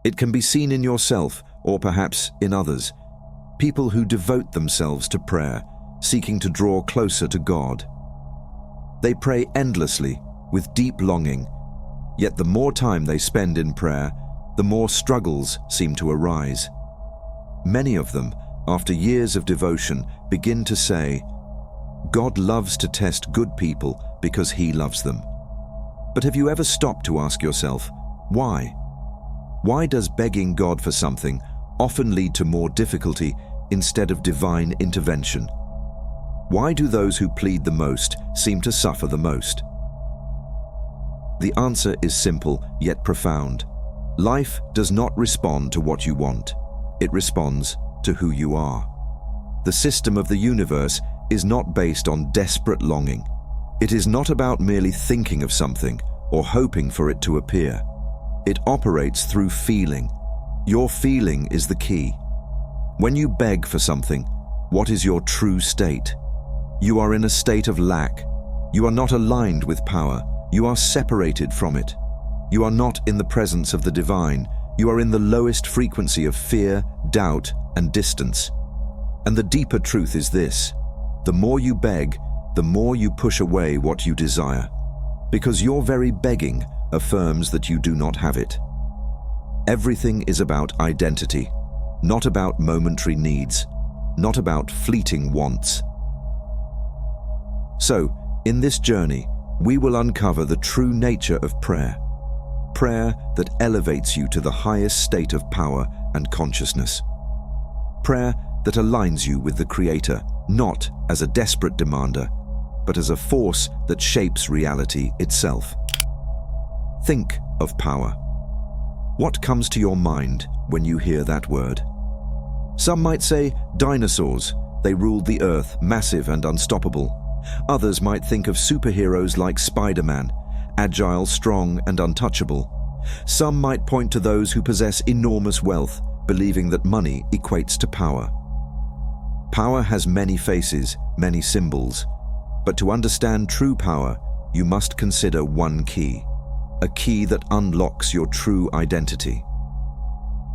It can be seen in yourself or perhaps in others, people who devote themselves to prayer, seeking to draw closer to God. They pray endlessly, with deep longing, yet the more time they spend in prayer, the more struggles seem to arise. Many of them, after years of devotion, begin to say, "God loves to test good people because He loves them." But have you ever stopped to ask yourself, why? Why does begging God for something often lead to more difficulty instead of divine intervention? Why do those who plead the most seem to suffer the most? The answer is simple yet profound. Life does not respond to what you want. It responds to who you are. The system of the universe is not based on desperate longing. It is not about merely thinking of something or hoping for it to appear. It operates through feeling. Your feeling is the key. When you beg for something, what is your true state? You are in a state of lack. You are not aligned with power. You are separated from it. You are not in the presence of the divine. You are in the lowest frequency of fear, doubt, and distance. And the deeper truth is this: the more you beg, the more you push away what you desire, because your very begging affirms that you do not have it. Everything is about identity, not about momentary needs, not about fleeting wants. So, in this journey, we will uncover the true nature of prayer. Prayer that elevates you to the highest state of power and consciousness. Prayer that aligns you with the Creator, not as a desperate demander, but as a force that shapes reality itself. Think of power. What comes to your mind when you hear that word? Some might say dinosaurs. They ruled the earth, massive and unstoppable. Others might think of superheroes like Spider-Man, agile, strong, and untouchable. Some might point to those who possess enormous wealth, believing that money equates to power. Power has many faces, many symbols, but to understand true power, you must consider one key, a key that unlocks your true identity.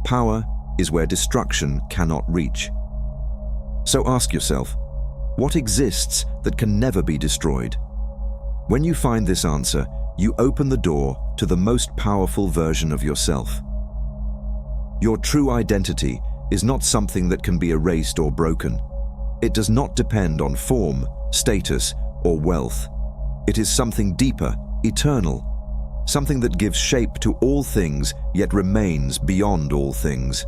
Power is where destruction cannot reach. So ask yourself, what exists that can never be destroyed? When you find this answer, you open the door to the most powerful version of yourself. Your true identity is not something that can be erased or broken. It does not depend on form, status, or wealth. It is something deeper, eternal, something that gives shape to all things yet remains beyond all things.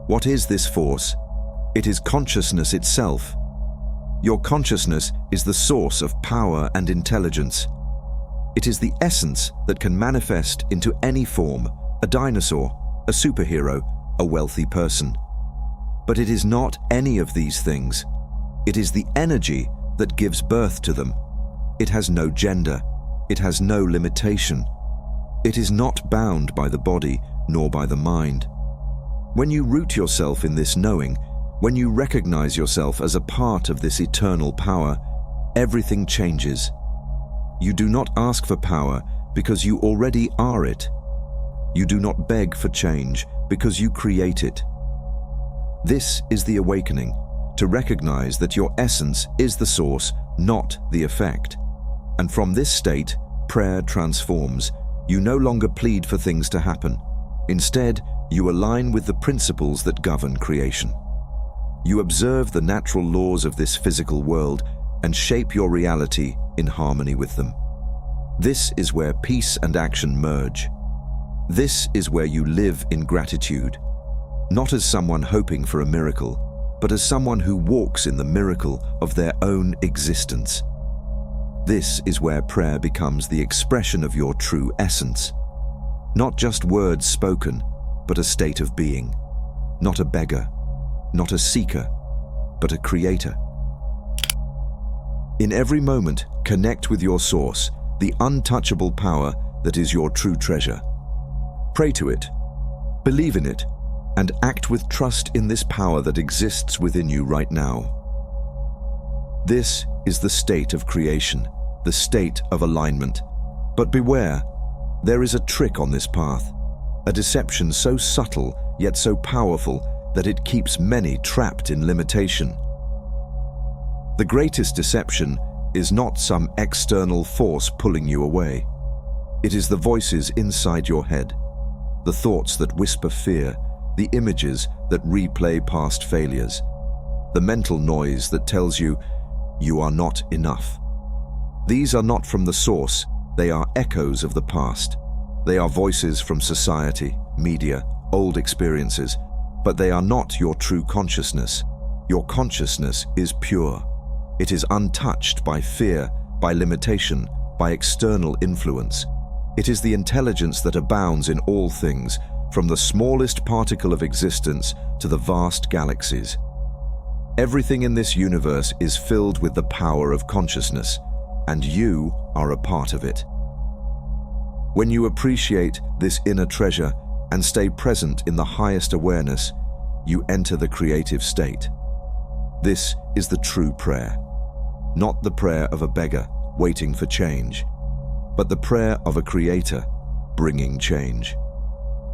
What is this force? It is consciousness itself. Your consciousness is the source of power and intelligence. It is the essence that can manifest into any form, a dinosaur, a superhero, a wealthy person. But it is not any of these things. It is the energy that gives birth to them. It has no gender. It has no limitation. It is not bound by the body nor by the mind. When you root yourself in this knowing, when you recognize yourself as a part of this eternal power, everything changes. You do not ask for power because you already are it. You do not beg for change because you create it. This is the awakening, to recognize that your essence is the source, not the effect. And from this state, prayer transforms. You no longer plead for things to happen. Instead, you align with the principles that govern creation. You observe the natural laws of this physical world and shape your reality in harmony with them. This is where peace and action merge. This is where you live in gratitude, not as someone hoping for a miracle, but as someone who walks in the miracle of their own existence. This is where prayer becomes the expression of your true essence. Not just words spoken, but a state of being. Not a beggar, not a seeker, but a creator. In every moment, connect with your source, the untouchable power that is your true treasure. Pray to it, believe in it, and act with trust in this power that exists within you right now. This is the state of creation, the state of alignment. But beware, there is a trick on this path. A deception so subtle yet so powerful that it keeps many trapped in limitation. The greatest deception is not some external force pulling you away. It is the voices inside your head, the thoughts that whisper fear, the images that replay past failures, the mental noise that tells you you are not enough. These are not from the source, they are echoes of the past. They are voices from society, media, old experiences, but they are not your true consciousness. Your consciousness is pure. It is untouched by fear, by limitation, by external influence. It is the intelligence that abounds in all things, from the smallest particle of existence to the vast galaxies. Everything in this universe is filled with the power of consciousness, and you are a part of it. When you appreciate this inner treasure and stay present in the highest awareness, you enter the creative state. This is the true prayer. Not the prayer of a beggar waiting for change, but the prayer of a creator bringing change.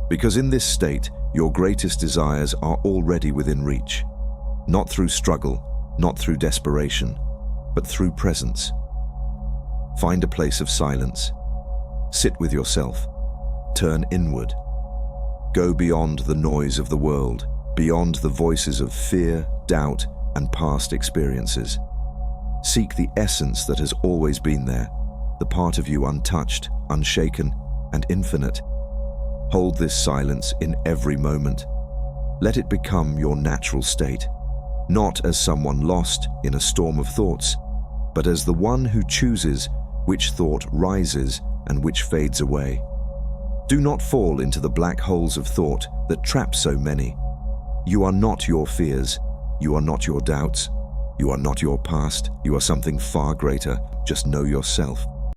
Because in this state, your greatest desires are already within reach, not through struggle, not through desperation, but through presence. Find a place of silence. Sit with yourself. Turn inward. Go beyond the noise of the world, beyond the voices of fear, doubt, and past experiences. Seek the essence that has always been there, the part of you untouched, unshaken, and infinite. Hold this silence in every moment. Let it become your natural state, not as someone lost in a storm of thoughts, but as the one who chooses which thought rises and which fades away. Do not fall into the black holes of thought that trap so many. You are not your fears. You are not your doubts. You are not your past. You are something far greater. Just know yourself.